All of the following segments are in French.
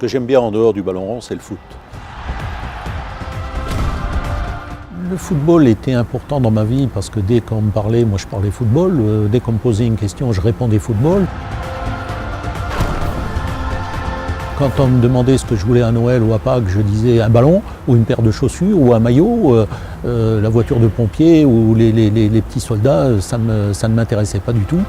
que j'aime bien en dehors du ballon rond, c'est le foot. Le football était important dans ma vie parce que dès qu'on me parlait, moi je parlais football. Dès qu'on me posait une question, je répondais football. Quand on me demandait ce que je voulais à Noël ou à Pâques, je disais un ballon ou une paire de chaussures ou un maillot. La voiture de pompier ou les petits soldats, ça ne m'intéressait pas du tout.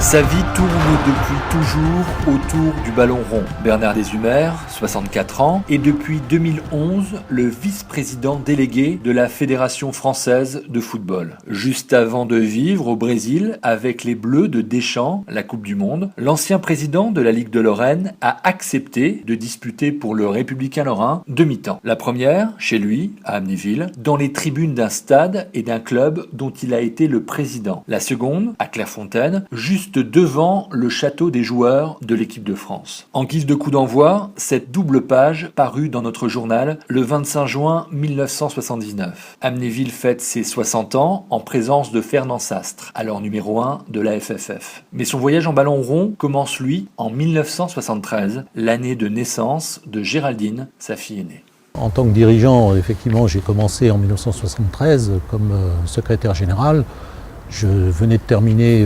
Sa vie tourne depuis toujours autour du ballon rond. Bernard Deshumer, 64 ans, est depuis 2011 le vice-président délégué de la Fédération française de football. Juste avant de vivre au Brésil avec les Bleus de Deschamps, la Coupe du Monde, l'ancien président de la Ligue de Lorraine a accepté de disputer pour le Républicain lorrain demi-temps. La première, chez lui, à Amnéville, dans les tribunes d'un stade et d'un club dont il a été le président. La seconde, à Clairefontaine, juste devant le château des joueurs de l'équipe de France. En guise de coup d'envoi, cette double page parue dans notre journal le 25 juin 1979. Amnéville fête ses 60 ans en présence de Fernand Sastre, alors numéro 1 de la FFF. Mais son voyage en ballon rond commence lui en 1973, l'année de naissance de Géraldine, sa fille aînée. En tant que dirigeant, effectivement, j'ai commencé en 1973 comme secrétaire général. Je venais de terminer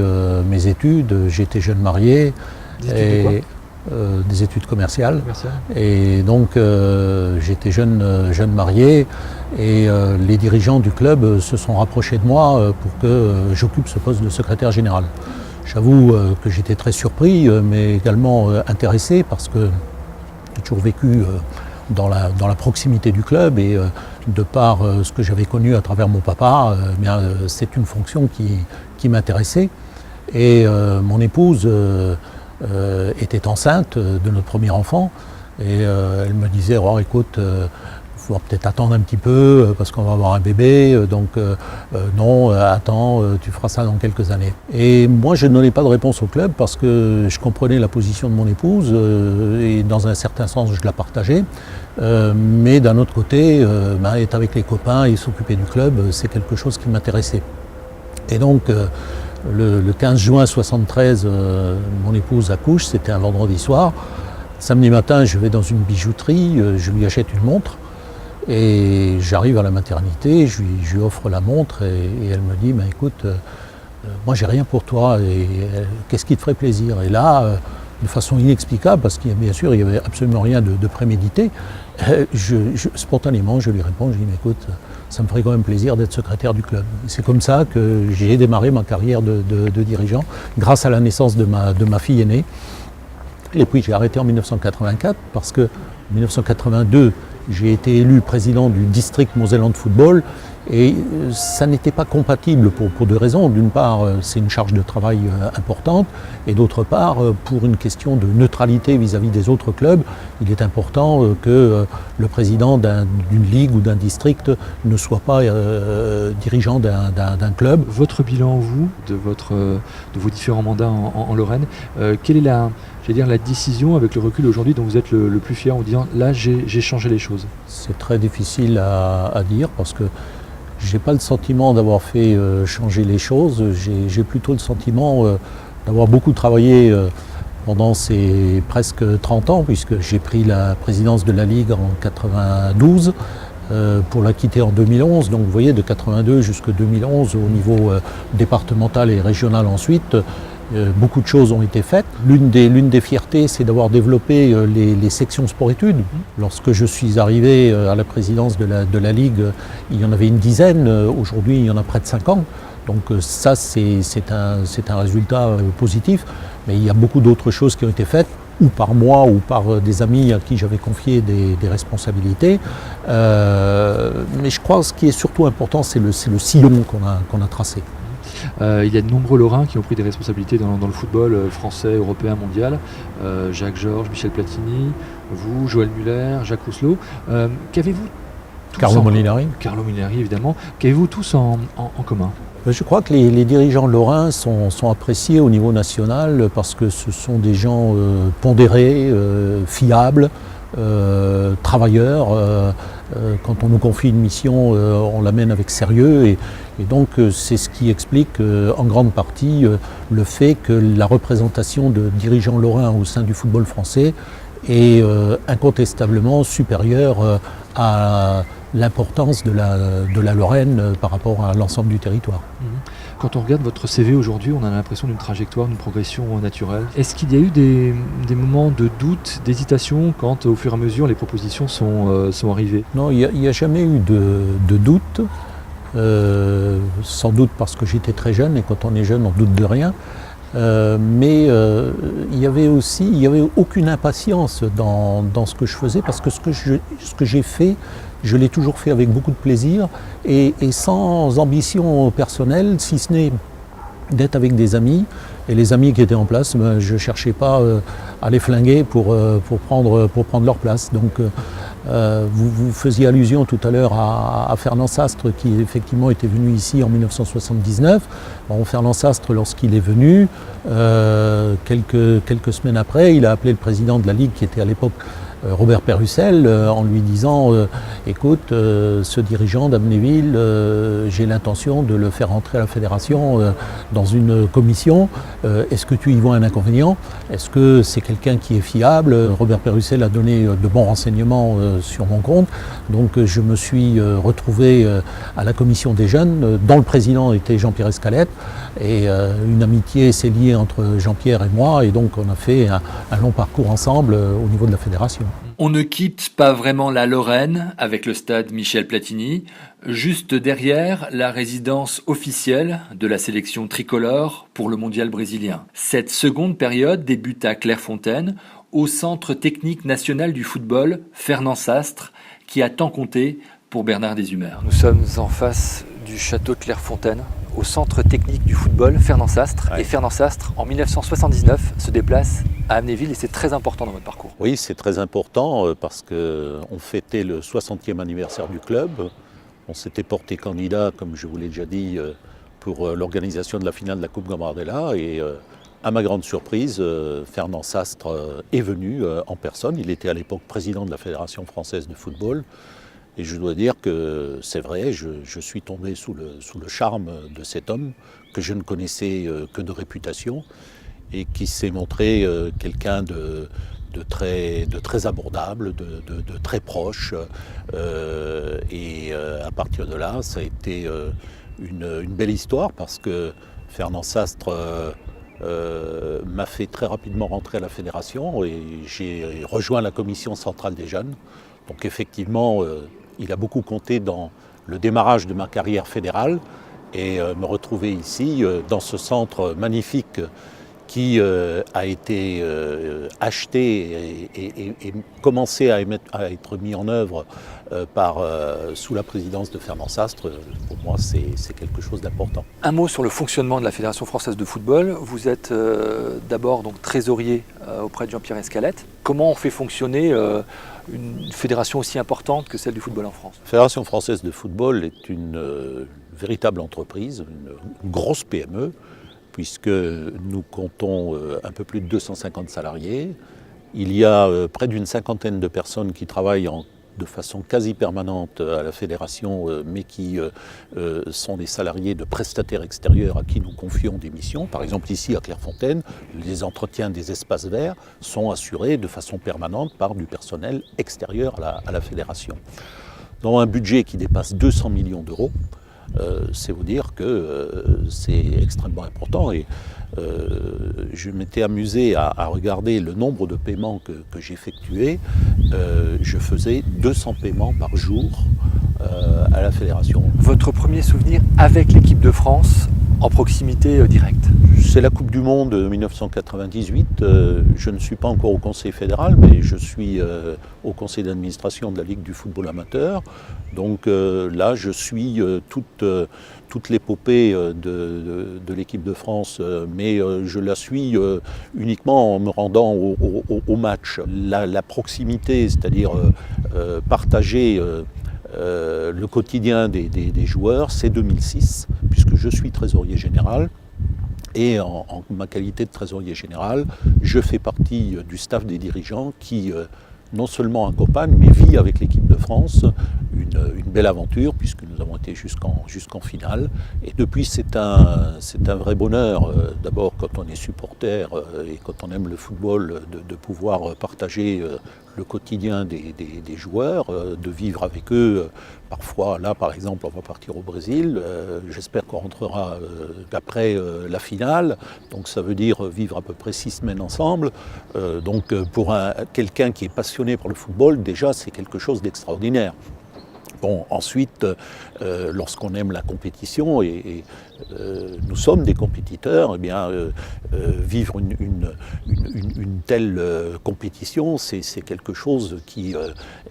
mes études, j'étais jeune marié. Des études commerciales. Et donc j'étais jeune marié et les dirigeants du club se sont rapprochés de moi pour que j'occupe ce poste de secrétaire général. J'avoue que j'étais très surpris mais également intéressé parce que j'ai toujours vécu dans la proximité du club et de par ce que j'avais connu à travers mon papa, c'est une fonction qui m'intéressait. Et mon épouse était enceinte de notre premier enfant et elle me disait oh, écoute, il faut peut-être attendre un petit peu parce qu'on va avoir un bébé, donc non, attends, tu feras ça dans quelques années. Et moi je ne donnais pas de réponse au club parce que je comprenais la position de mon épouse et dans un certain sens je la partageais, mais d'un autre côté, être avec les copains et s'occuper du club, c'est quelque chose qui m'intéressait. Et donc le 15 juin 1973, mon épouse accouche, c'était un vendredi soir. Samedi matin, je vais dans une bijouterie, je lui achète une montre. Et j'arrive à la maternité, je lui offre la montre et elle me dit « écoute, moi j'ai rien pour toi, et qu'est-ce qui te ferait plaisir ?» Et là, de façon inexplicable, parce qu'il bien sûr il n'y avait absolument rien de prémédité, spontanément je lui réponds, je dis « écoute, ça me ferait quand même plaisir d'être secrétaire du club ». C'est comme ça que j'ai démarré ma carrière de dirigeant, grâce à la naissance de ma fille aînée. Et puis j'ai arrêté en 1984 parce que en 1982, j'ai été élu président du district Mosellan de football et ça n'était pas compatible pour deux raisons. D'une part, c'est une charge de travail importante et d'autre part, pour une question de neutralité vis-à-vis des autres clubs, il est important que le président d'une ligue ou d'un district ne soit pas dirigeant d'un club. Votre bilan, vous, de vos différents mandats en Lorraine, quelle est la décision avec le recul aujourd'hui dont vous êtes le plus fier en disant là j'ai changé les choses? C'est très difficile à dire parce que j'ai pas le sentiment d'avoir fait changer les choses. J'ai plutôt le sentiment d'avoir beaucoup travaillé pendant ces presque 30 ans puisque j'ai pris la présidence de la Ligue en 92 pour la quitter en 2011. Donc vous voyez, de 82 jusqu'à 2011 au niveau départemental et régional ensuite, beaucoup de choses ont été faites. L'une des fiertés, c'est d'avoir développé les sections sport-études. Lorsque je suis arrivé à la présidence de la Ligue, il y en avait une dizaine. Aujourd'hui, il y en a près de 50. Donc ça, c'est un résultat positif. Mais il y a beaucoup d'autres choses qui ont été faites, ou par moi, ou par des amis à qui j'avais confié des responsabilités. Mais je crois que ce qui est surtout important, c'est le sillon qu'on a tracé. Il y a de nombreux Lorrains qui ont pris des responsabilités dans le football français, européen, mondial. Jacques Georges, Michel Platini, vous, Joël Muller, Jacques Rousselot. Qu'avez-vous tous Carlo Molinari. Carlo Molinari, évidemment. Qu'avez-vous tous en commun? Je crois que les dirigeants lorrains sont appréciés au niveau national parce que ce sont des gens pondérés, fiables, travailleurs. Quand on nous confie une mission, on l'amène avec sérieux et donc c'est ce qui explique en grande partie le fait que la représentation de dirigeants lorrains au sein du football français est incontestablement supérieur à l'importance de la Lorraine par rapport à l'ensemble du territoire. Quand on regarde votre CV aujourd'hui, on a l'impression d'une trajectoire, d'une progression naturelle. Est-ce qu'il y a eu des moments de doute, d'hésitation quand au fur et à mesure les propositions sont arrivées? Non, il n'y a jamais eu de doute, sans doute parce que j'étais très jeune et quand on est jeune on doute de rien. Mais il y avait aucune impatience dans ce que je faisais parce que ce que j'ai fait, je l'ai toujours fait avec beaucoup de plaisir et sans ambition personnelle, si ce n'est d'être avec des amis. Et les amis qui étaient en place, je ne cherchais pas à les flinguer pour prendre leur place. Donc vous faisiez allusion tout à l'heure à Fernand Sastre qui effectivement était venu ici en 1979. Bon, Fernand Sastre, lorsqu'il est venu, quelques semaines après, il a appelé le président de la Ligue qui était à l'époque Robert Perrussel en lui disant écoute, ce dirigeant d'Amnéville, j'ai l'intention de le faire rentrer à la fédération dans une commission. Est-ce que tu y vois un inconvénient? Est-ce que c'est quelqu'un qui est fiable? Robert Perrussel a donné de bons renseignements sur mon compte. Donc je me suis retrouvé à la commission des jeunes, dont le président était Jean-Pierre Escalette. Et une amitié s'est liée entre Jean-Pierre et moi. Et donc on a fait un long parcours ensemble au niveau de la fédération. On ne quitte pas vraiment la Lorraine avec le stade Michel Platini. Juste derrière, la résidence officielle de la sélection tricolore pour le mondial brésilien. Cette seconde période débute à Clairefontaine, au Centre technique national du football Fernand Sastre, qui a tant compté pour Bernard Désumer. Nous sommes en face du château de Clairefontaine, au Centre technique du football Fernand Sastre. Ouais. Et Fernand Sastre, en 1979, se déplace à Amnéville et c'est très important dans votre parcours. Oui, c'est très important parce qu'on fêtait le 60e anniversaire du club. On s'était porté candidat, comme je vous l'ai déjà dit, pour l'organisation de la finale de la Coupe Gambardella. Et à ma grande surprise, Fernand Sastre est venu en personne. Il était à l'époque président de la Fédération française de football. Et je dois dire que c'est vrai, je suis tombé sous le charme de cet homme que je ne connaissais que de réputation et qui s'est montré quelqu'un de très abordable, de très proche. Et à partir de là, ça a été une belle histoire parce que Fernand Sastre m'a fait très rapidement rentrer à la fédération et j'ai rejoint la commission centrale des jeunes. Donc effectivement, il a beaucoup compté dans le démarrage de ma carrière fédérale et me retrouver ici dans ce centre magnifique qui a été acheté et commencé à être mis en œuvre sous la présidence de Fernand Sastre. Pour moi, c'est quelque chose d'important. Un mot sur le fonctionnement de la Fédération française de football. Vous êtes d'abord donc trésorier auprès de Jean-Pierre Escalette. Comment on fait fonctionner une fédération aussi importante que celle du football en France? La Fédération française de football est une véritable entreprise, une grosse PME, puisque nous comptons un peu plus de 250 salariés. Il y a près d'une cinquantaine de personnes qui travaillent de façon quasi permanente à la fédération, mais qui sont des salariés de prestataires extérieurs à qui nous confions des missions. Par exemple, ici à Clairefontaine, les entretiens des espaces verts sont assurés de façon permanente par du personnel extérieur à la fédération. Dans un budget qui dépasse 200 millions d'euros, c'est vous dire que c'est extrêmement important. Et je m'étais amusé à regarder le nombre de paiements que j'effectuais. Je faisais 200 paiements par jour à la fédération. Votre premier souvenir avec l'équipe de France en proximité directe? C'est la Coupe du Monde 1998. Je ne suis pas encore au Conseil fédéral, mais je suis au Conseil d'administration de la Ligue du football amateur. Donc là, je suis toute l'épopée de l'équipe de France, mais je la suis uniquement en me rendant au match. La proximité, c'est-à-dire partager le quotidien des joueurs, c'est 2006, puisque je suis trésorier général. Et en ma qualité de trésorier général, je fais partie du staff des dirigeants qui non seulement accompagne, mais vit avec l'équipe de France une belle aventure, puisque nous avons été jusqu'en finale. Et depuis, c'est un vrai bonheur, d'abord quand on est supporter et quand on aime le football, de pouvoir partager le quotidien des joueurs, de vivre avec eux. Parfois, là par exemple, on va partir au Brésil, j'espère qu'on rentrera après la finale, donc ça veut dire vivre à peu près 6 semaines ensemble. Donc pour quelqu'un qui est passionné par le football, déjà c'est quelque chose d'extraordinaire. Bon, ensuite, lorsqu'on aime la compétition, et nous sommes des compétiteurs, eh bien, vivre une telle compétition, c'est quelque chose qui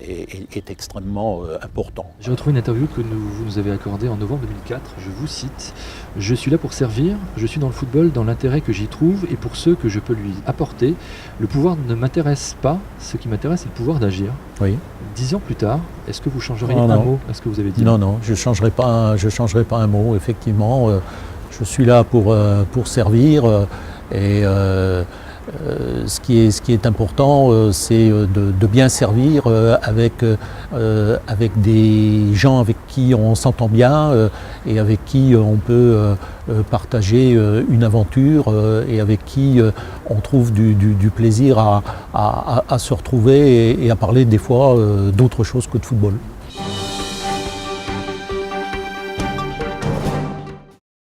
est extrêmement important. J'ai retrouvé une interview que vous nous avez accordée en novembre 2004, je vous cite « Je suis là pour servir, je suis dans le football dans l'intérêt que j'y trouve et pour ceux que je peux lui apporter. Le pouvoir ne m'intéresse pas, ce qui m'intéresse c'est le pouvoir d'agir. » Oui. 10 ans plus tard, est-ce que vous changeriez un mot à ce que vous avez dit? Non, je ne changerai pas un mot. Effectivement, je suis là pour servir et ce qui est important, c'est de bien servir avec des gens avec qui on s'entend bien et avec qui on peut partager une aventure et avec qui on trouve du plaisir à se retrouver et à parler des fois d'autre chose que de football.